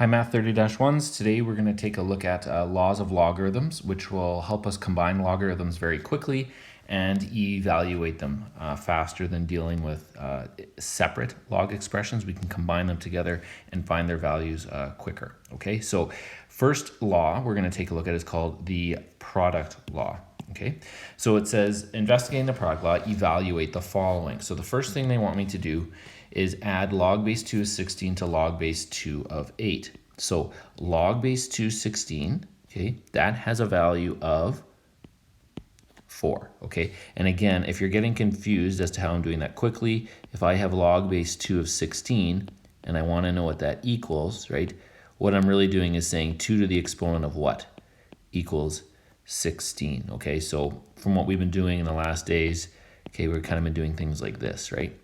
Hi Math 30-1s. Today we're going to take a look at laws of logarithms, which will help us combine logarithms very quickly and evaluate them faster than dealing with separate log expressions. We can combine them together and find their values quicker. Okay, so first law we're going to take a look at is called the product law. Okay, so it says, investigating the product law, evaluate the following. So the first thing they want me to do is add log base 2 of 16 to log base 2 of 8. So log base 2 16, okay, that has a value of 4, okay? And again, if you're getting confused as to how I'm doing that quickly, if I have log base 2 of 16 and I want to know what that equals, right, what I'm really doing is saying 2 to the exponent of what equals 16, okay? So from what we've been doing in the last days, okay, we've kind of been doing things like this, right?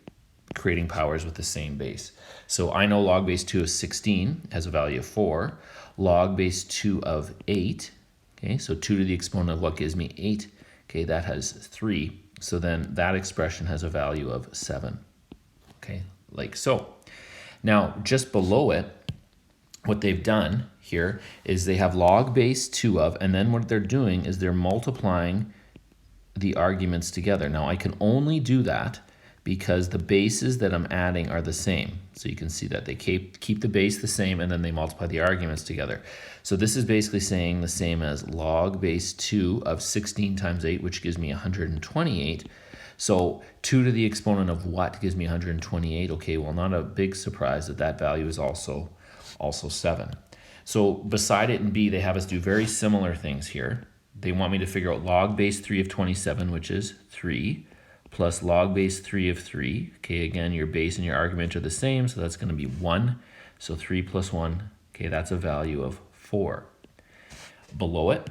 Creating powers with the same base. So I know log base 2 of 16 has a value of 4. Log base 2 of 8, okay, so 2 to the exponent of what gives me 8, okay, that has 3. So then that expression has a value of 7, okay, like so. Now, just below it, what they've done here is they have log base 2 of, and then what they're doing is they're multiplying the arguments together. Now, I can only do that because the bases that I'm adding are the same. So you can see that they keep the base the same and then they multiply the arguments together. So this is basically saying the same as log base 2 of 16 times 8, which gives me 128. So 2 to the exponent of what gives me 128? Okay, well, not a big surprise that that value is also 7. So beside it in B, they have us do very similar things here. They want me to figure out log base 3 of 27, which is 3, plus log base 3 of 3. Okay, again, your base and your argument are the same, so that's going to be 1. So 3 plus 1, okay, that's a value of 4. Below it,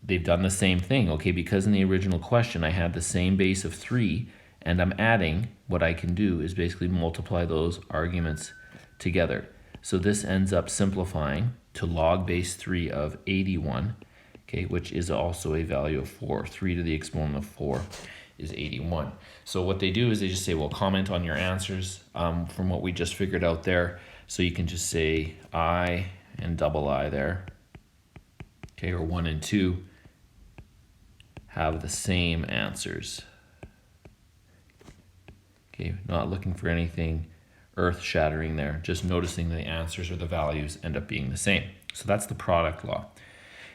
they've done the same thing, okay, because in the original question I had the same base of 3, and I'm adding, what I can do is basically multiply those arguments together. So this ends up simplifying to log base 3 of 81, okay, which is also a value of 4. 3 to the exponent of 4 is 81. So what they do is they just say, well, comment on your answers from what we just figured out there. So you can just say I and double I there, okay, or 1 and 2 have the same answers. Okay, not looking for anything earth-shattering there, just noticing the answers or the values end up being the same. So that's the product law.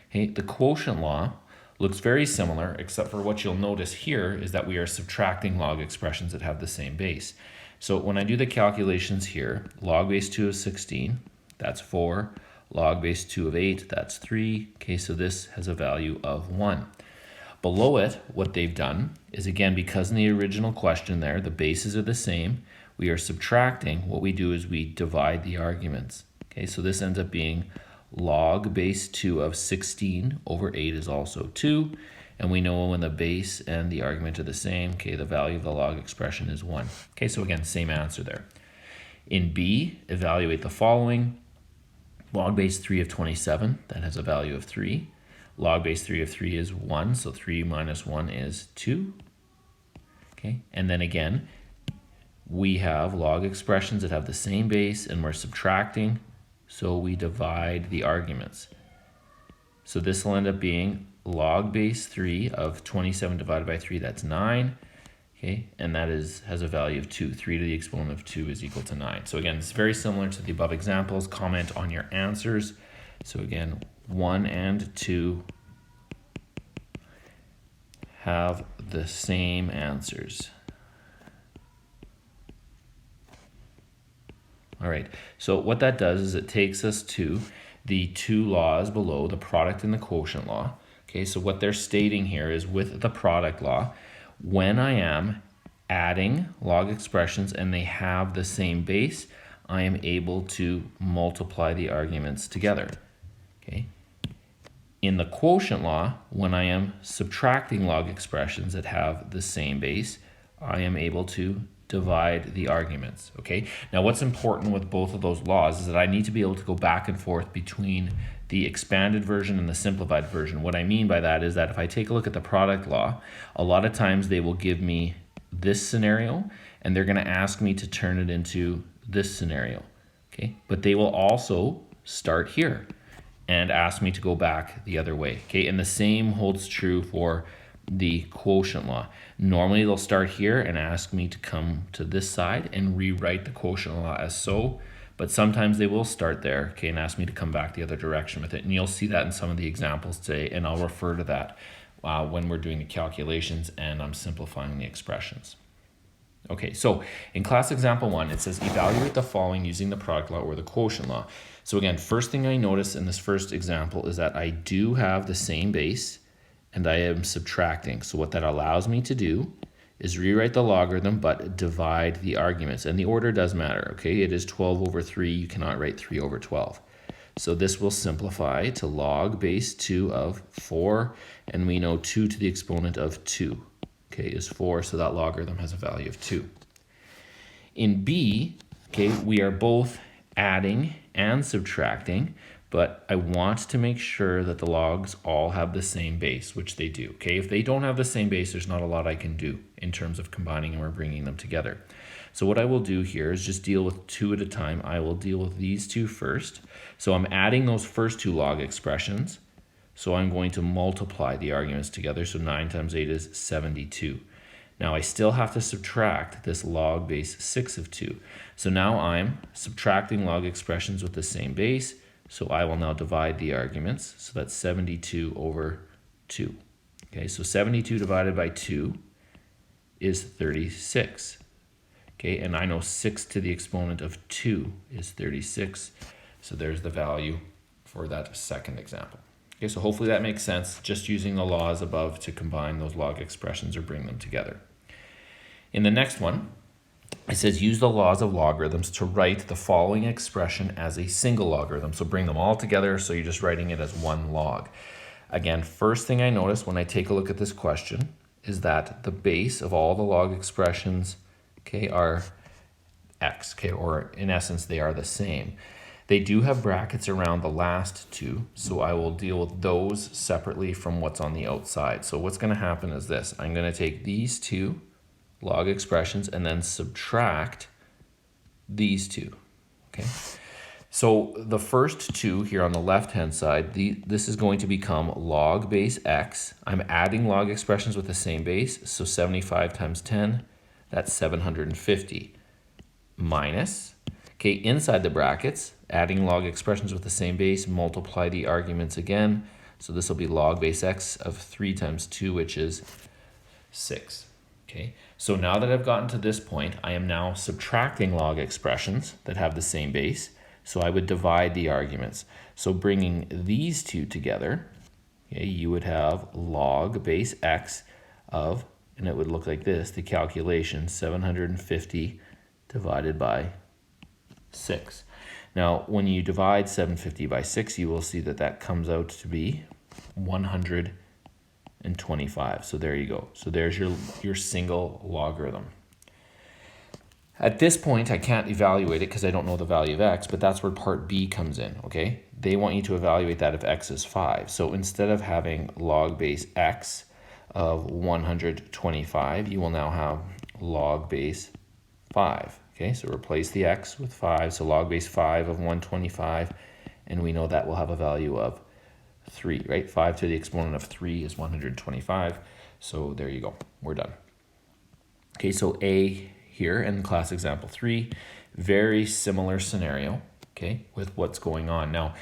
Okay, the quotient law looks very similar, except for what you'll notice here is that we are subtracting log expressions that have the same base. So when I do the calculations here, log base 2 of 16, that's 4. Log base 2 of 8, that's 3. Okay, so this has a value of 1. Below it, what they've done is, again, because in the original question there, the bases are the same, we are subtracting. What we do is we divide the arguments. Okay, so this ends up being log base 2 of 16 over 8 is also 2. And we know when the base and the argument are the same, okay, the value of the log expression is 1. Okay, so again, same answer there. In B, evaluate the following. Log base 3 of 27, that has a value of 3. Log base 3 of 3 is 1, so 3 minus 1 is 2. Okay, and then again, we have log expressions that have the same base and we're subtracting, so we divide the arguments. So this will end up being log base 3 of 27 divided by 3, that's 9. Okay, and that has a value of 2. 3 to the exponent of 2 is equal to 9. So again, it's very similar to the above examples. Comment on your answers. So again, 1 and 2 have the same answers. All right, so what that does is it takes us to the two laws below, the product and the quotient law. Okay, so what they're stating here is with the product law, when I am adding log expressions and they have the same base, I am able to multiply the arguments together. Okay. In the quotient law, when I am subtracting log expressions that have the same base, I am able to divide the arguments, okay? Now, what's important with both of those laws is that I need to be able to go back and forth between the expanded version and the simplified version. What I mean by that is that if I take a look at the product law, a lot of times they will give me this scenario and they're going to ask me to turn it into this scenario, okay? But they will also start here and ask me to go back the other way. Okay, and the same holds true for the quotient law. Normally they'll start here and ask me to come to this side and rewrite the quotient law as so, but sometimes they will start there, okay, and ask me to come back the other direction with it. And you'll see that in some of the examples today, and I'll refer to that when we're doing the calculations and I'm simplifying the expressions. Okay, so in class example 1, it says evaluate the following using the product law or the quotient law. So again, first thing I notice in this first example is that I do have the same base and I am subtracting. So what that allows me to do is rewrite the logarithm but divide the arguments. And the order does matter, okay? It is 12 over 3. You cannot write 3 over 12. So this will simplify to log base 2 of 4, and we know 2 to the exponent of 2. Okay, is 4, so that logarithm has a value of 2. In B, okay, we are both adding and subtracting, but I want to make sure that the logs all have the same base, which they do. Okay, if they don't have the same base, there's not a lot I can do in terms of combining them or bringing them together. So what I will do here is just deal with 2 at a time. I will deal with these 2 first. So I'm adding those first 2 log expressions. So I'm going to multiply the arguments together. So 9 times 8 is 72. Now I still have to subtract this log base 6 of 2. So now I'm subtracting log expressions with the same base. So I will now divide the arguments. So that's 72 over 2. Okay, so 72 divided by 2 is 36. Okay, and I know 6 to the exponent of 2 is 36. So there's the value for that second example. Okay, so hopefully that makes sense, just using the laws above to combine those log expressions or bring them together. In the next one, it says use the laws of logarithms to write the following expression as a single logarithm. So bring them all together, so you're just writing it as one log. Again, first thing I notice when I take a look at this question is that the base of all the log expressions, okay, are x, okay, or in essence, they are the same. They do have brackets around the last 2, so I will deal with those separately from what's on the outside. So what's going to happen is this. I'm going to take these 2 log expressions and then subtract these 2, okay? So the first 2 here on the left-hand side, this is going to become log base x. I'm adding log expressions with the same base, so 75 times 10, that's 750, minus, okay, inside the brackets, adding log expressions with the same base, multiply the arguments again. So this will be log base x of 3 times 2, which is 6. Okay, so now that I've gotten to this point, I am now subtracting log expressions that have the same base. So I would divide the arguments. So bringing these 2 together, okay, you would have log base x of, and it would look like this, the calculation, 750 divided by 6. Now, when you divide 750 by 6, you will see that that comes out to be 125. So there you go. So there's your single logarithm. At this point, I can't evaluate it because I don't know the value of x, but that's where part B comes in, okay? They want you to evaluate that if x is 5. So instead of having log base x of 125, you will now have log base 5. Okay, so replace the x with 5, so log base 5 of 125, and we know that will have a value of 3, right? 5 to the exponent of 3 is 125, so there you go, we're done. Okay, so A here in class example 3, very similar scenario, okay, with what's going on. Now,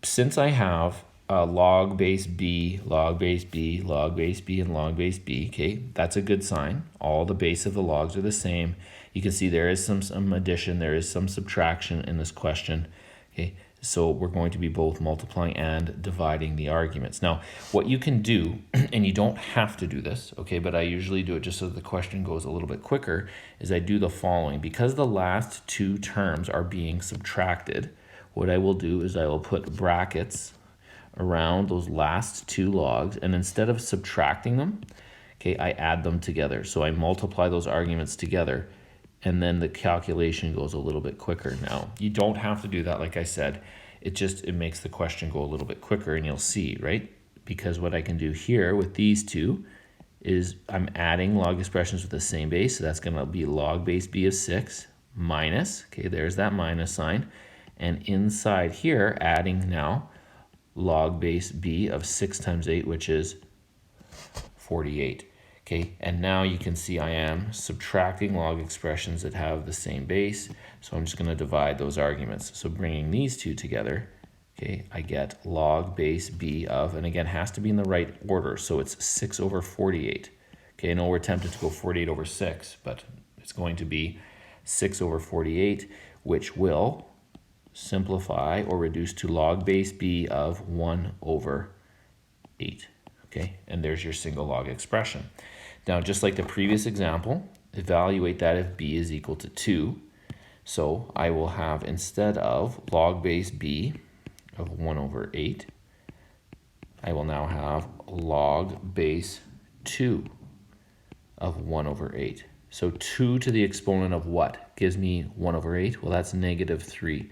since I have log base B, log base B, log base B, and log base B, okay, that's a good sign. All the base of the logs are the same. You can see there is some addition, there is some subtraction in this question, okay? So we're going to be both multiplying and dividing the arguments. Now, what you can do, and you don't have to do this, okay, but I usually do it just so the question goes a little bit quicker, is I do the following. Because the last 2 terms are being subtracted, what I will do is I will put brackets around those last 2 logs, and instead of subtracting them, okay, I add them together. So I multiply those arguments together, and then the calculation goes a little bit quicker. Now, you don't have to do that, like I said. It makes the question go a little bit quicker, and you'll see, right? Because what I can do here with these 2 is I'm adding log expressions with the same base, so that's going to be log base B of 6 minus, okay, there's that minus sign, And inside here, adding now log base b of 6 times 8, which is 48. Okay, and now you can see I am subtracting log expressions that have the same base. So I'm just going to divide those arguments. So bringing these two together, okay, I get log base b of, and again, has to be in the right order. So it's 6 over 48. Okay, I know we're tempted to go 48 over 6, but it's going to be 6 over 48, which will simplify or reduce to log base b of 1 over 8. Okay, and there's your single log expression. Now, just like the previous example, evaluate that if b is equal to 2. So I will have, instead of log base b of 1 over 8, I will now have log base 2 of 1 over 8. So 2 to the exponent of what gives me 1 over 8? Well, that's negative 3.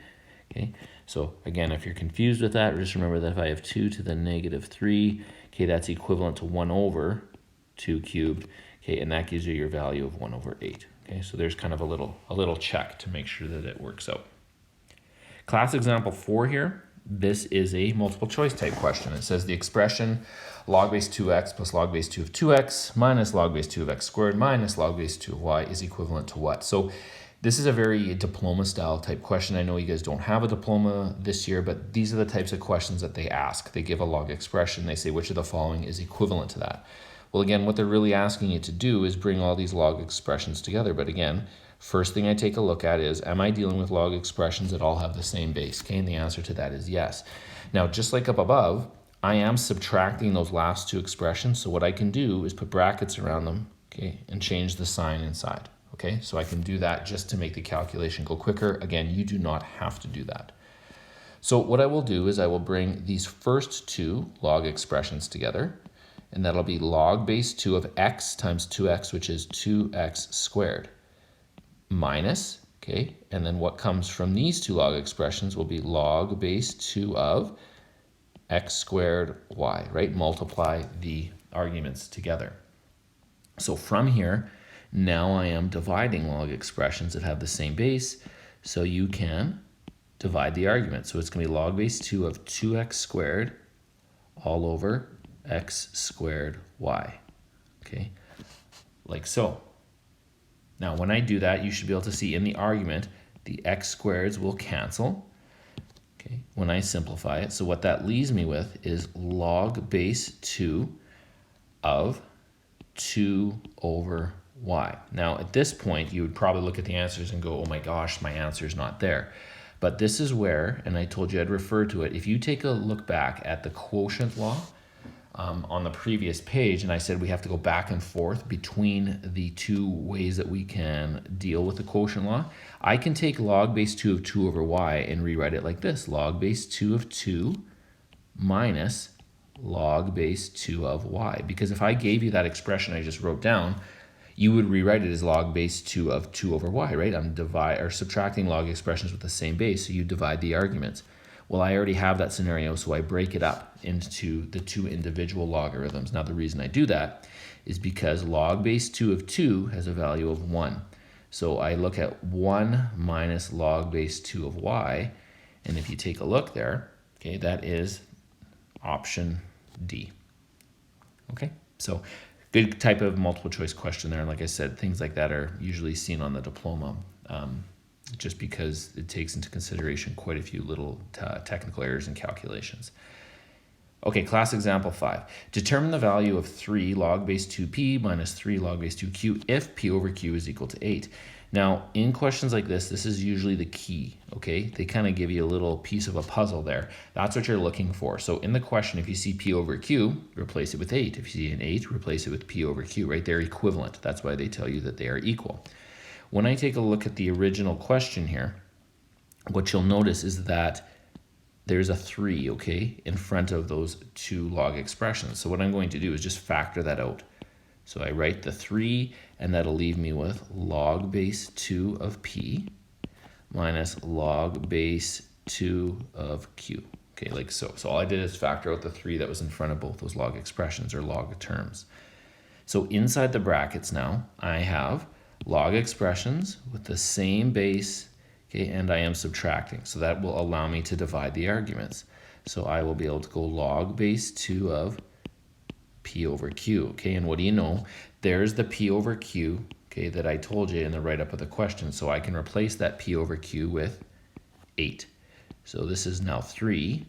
Okay, so again, if you're confused with that, just remember that if I have 2 to the negative 3, okay, that's equivalent to 1 over 2 cubed, okay, and that gives you your value of 1 over 8. Okay, so there's kind of a little check to make sure that it works out. Class example 4 here, this is a multiple choice type question. It says the expression log base 2x plus log base 2 of 2x minus log base 2 of x squared minus log base 2 of y is equivalent to what? So this is a very diploma style type question. I know you guys don't have a diploma this year, but these are the types of questions that they ask. They give a log expression. They say which of the following is equivalent to that. Well, again, what they're really asking you to do is bring all these log expressions together. But again, first thing I take a look at is, am I dealing with log expressions that all have the same base? Okay, and the answer to that is yes. Now, just like up above, I am subtracting those last two expressions. So what I can do is put brackets around them, okay, and change the sign inside. Okay, so I can do that just to make the calculation go quicker. Again, you do not have to do that. So what I will do is I will bring these first two log expressions together, and that'll be log base 2 of x times 2x, which is 2x squared, minus, okay, and then what comes from these two log expressions will be log base 2 of x squared y, right? Multiply the arguments together. So from here, now I am dividing log expressions that have the same base, so you can divide the argument. So it's going to be log base 2 of 2x squared all over x squared y, okay, like so. Now, when I do that, you should be able to see in the argument, the x squareds will cancel, okay, when I simplify it. So what that leaves me with is log base 2 of 2 over y. Now, at this point, you would probably look at the answers and go, oh my gosh, my answer is not there. But this is where, and I told you I'd refer to it, if you take a look back at the quotient law on the previous page, and I said we have to go back and forth between the two ways that we can deal with the quotient law, I can take log base 2 of 2 over y and rewrite it like this, log base 2 of 2 minus log base 2 of y. Because if I gave you that expression I just wrote down, you would rewrite it as log base 2 of 2 over y, right? I'm subtracting log expressions with the same base, so you divide the arguments. Well, I already have that scenario, so I break it up into the two individual logarithms. Now, the reason I do that is because log base 2 of 2 has a value of 1. So I look at 1 minus log base 2 of y, and if you take a look there, okay, that is option D. Okay, so good type of multiple choice question there. And like I said, things like that are usually seen on the diploma just because it takes into consideration quite a few little technical errors and calculations. Okay, class example 5. Determine the value of 3 log base 2p minus 3 log base 2q if p over q is equal to 8. Now, in questions like this is usually the key, okay? They kind of give you a little piece of a puzzle there. That's what you're looking for. So in the question, if you see p over q, replace it with 8. If you see an 8, replace it with p over q, right? They're equivalent. That's why they tell you that they are equal. When I take a look at the original question here, what you'll notice is that there's a 3, okay, in front of those two log expressions. So what I'm going to do is just factor that out. So I write the 3, and that'll leave me with log base 2 of p minus log base 2 of q. Okay, like so. So all I did is factor out the 3 that was in front of both those log expressions or log terms. So inside the brackets now, I have log expressions with the same base Okay, and I am subtracting. So that will allow me to divide the arguments. So I will be able to go log base 2 of P over Q. Okay, and what do you know? There's the P over Q, okay, that I told you in the write-up of the question. So I can replace that P over Q with 8. So this is now 3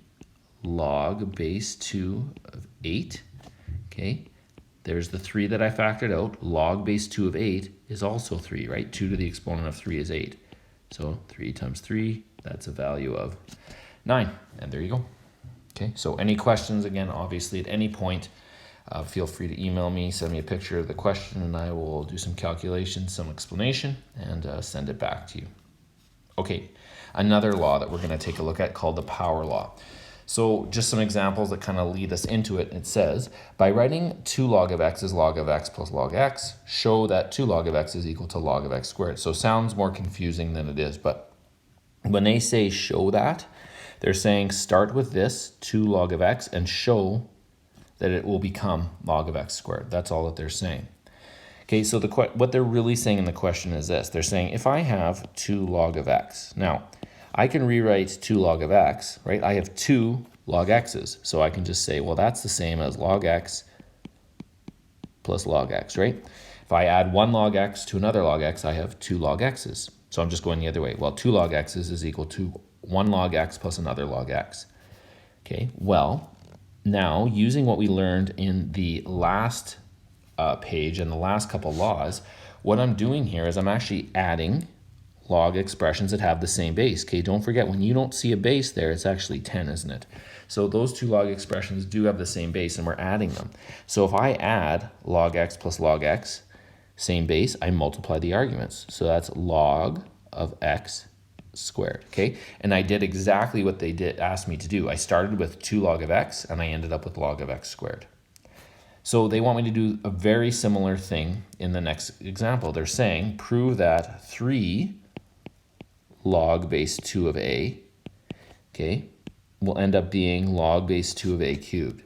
log base 2 of 8. Okay, there's the 3 that I factored out. Log base 2 of 8 is also 3, right? 2 to the exponent of 3 is 8. So 3 times 3, that's a value of 9. And there you go. Okay, so any questions, again, obviously at any point, feel free to email me, send me a picture of the question, and I will do some calculations, some explanation, and send it back to you. Okay, another law that we're going to take a look at called the power law. So just some examples that kind of lead us into it. It says, by writing 2 log of x is log of x plus log x, show that 2 log of x is equal to log of x squared. So sounds more confusing than it is, but when they say show that, they're saying start with this 2 log of x and show that it will become log of x squared. That's all that they're saying. Okay, so what they're really saying in the question is this. They're saying if I have 2 log of x, now I can rewrite 2 log of x, right? I have 2 log x's, so I can just say, well, that's the same as log x plus log x, right? If I add 1 log x to another log x, I have 2 log x's. So I'm just going the other way. Well, 2 log x's is equal to 1 log x plus another log x. Okay, well, now using what we learned in the last page and the last couple laws, what I'm doing here is I'm actually adding log expressions that have the same base. Okay, don't forget, when you don't see a base there, it's actually 10, isn't it? So those 2 log expressions do have the same base, and we're adding them. So if I add log x plus log x, same base, I multiply the arguments. So that's log of x squared, okay? And I did exactly what they asked me to do. I started with 2 log of x, and I ended up with log of x squared. So they want me to do a very similar thing in the next example. They're saying, prove that 3 log base 2 of a, okay, will end up being log base 2 of a cubed.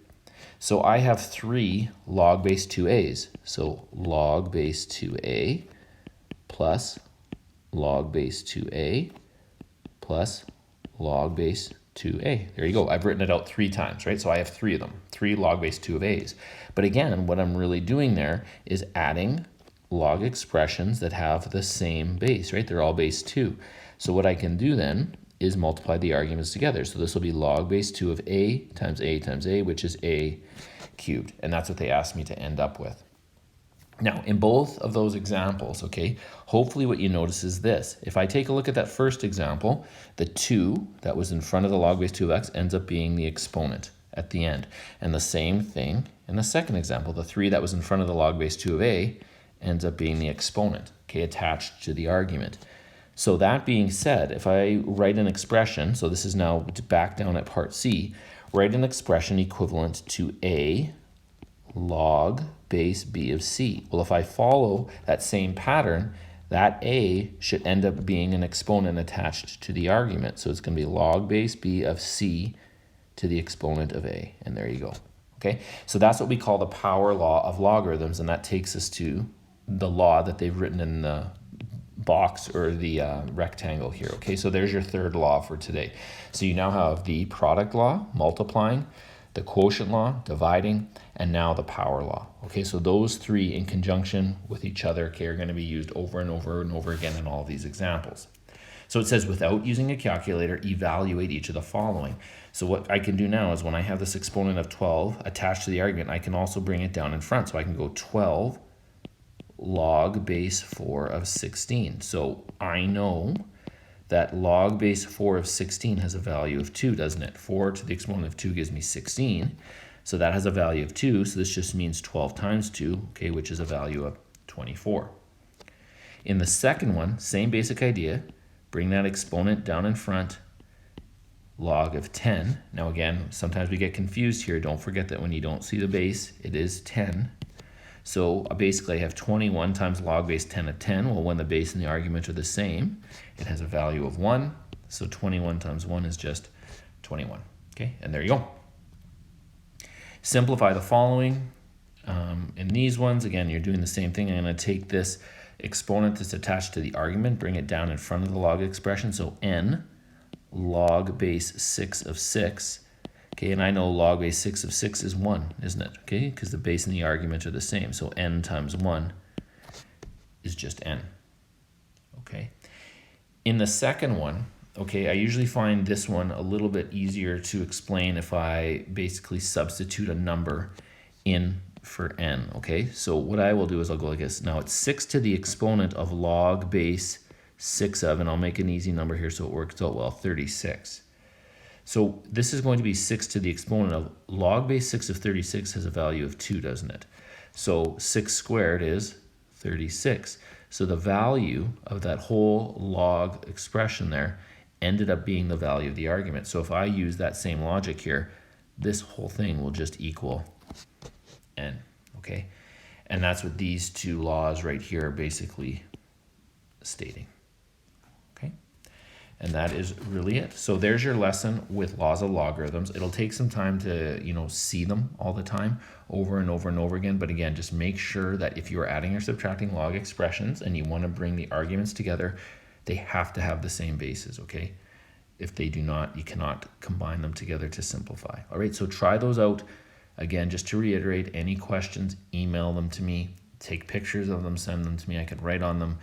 So I have 3 log base 2a's. So log base 2a plus log base 2a plus log base 2a. There you go. I've written it out 3 times, right? So I have 3 of them, 3 log base 2 of a's. But again, what I'm really doing there is adding log expressions that have the same base, right? They're all base 2. So what I can do then is multiply the arguments together. So this will be log base 2 of a times a, which is a cubed. And that's what they asked me to end up with. Now, in both of those examples, okay, hopefully what you notice is this. If I take a look at that first example, the 2 that was in front of the log base 2 of x ends up being the exponent at the end. And the same thing in the second example, the 3 that was in front of the log base 2 of a ends up being the exponent, okay, attached to the argument. So that being said, if I write an expression, so this is now back down at part C, write an expression equivalent to a log base b of c. Well, if I follow that same pattern, that a should end up being an exponent attached to the argument. So it's going to be log base b of c to the exponent of a. And there you go. Okay, so that's what we call the power law of logarithms, and that takes us to the law that they've written in the box or the rectangle here. Okay, so there's your third law for today. So you now have the product law, multiplying, the quotient law, dividing, and now the power law. Okay, so those 3 in conjunction with each other, okay, are going to be used over and over and over again in all of these examples. So it says, without using a calculator, evaluate each of the following. So what I can do now is when I have this exponent of 12 attached to the argument, I can also bring it down in front. So I can go 12 log base 4 of 16. So I know that log base 4 of 16 has a value of 2, doesn't it? 4 to the exponent of 2 gives me 16. So that has a value of 2. So this just means 12 times 2, okay, which is a value of 24. In the second one, same basic idea. Bring that exponent down in front, log of 10. Now again, sometimes we get confused here. Don't forget that when you don't see the base, it is 10. So basically I have 21 times log base 10 of 10. Well, when the base and the argument are the same, it has a value of 1. So 21 times 1 is just 21. Okay, and there you go. Simplify the following. In these ones, again, you're doing the same thing. I'm going to take this exponent that's attached to the argument, bring it down in front of the log expression. So n log base 6 of 6. Okay, and I know log base 6 of 6 is 1, isn't it? Okay, because the base and the argument are the same. So n times 1 is just n. Okay. In the second one, okay, I usually find this one a little bit easier to explain if I basically substitute a number in for n, okay? So what I will do is I'll go like this. Now it's 6 to the exponent of log base 6 of, and I'll make an easy number here so it works out well, 36. So this is going to be 6 to the exponent of log base 6 of 36 has a value of 2, doesn't it? So 6 squared is 36. So the value of that whole log expression there ended up being the value of the argument. So if I use that same logic here, this whole thing will just equal n, okay? And that's what these two laws right here are basically stating, okay? And that is really it. So there's your lesson with laws of logarithms. It'll take some time to, see them all the time over and over and over again. But again, just make sure that if you are adding or subtracting log expressions and you want to bring the arguments together, they have to have the same bases, okay? If they do not, you cannot combine them together to simplify. All right, so try those out. Again, just to reiterate, any questions, email them to me, take pictures of them, send them to me. I can write on them,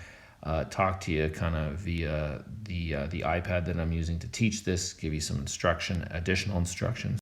talk to you kind of via the iPad that I'm using to teach this, give you some additional instructions.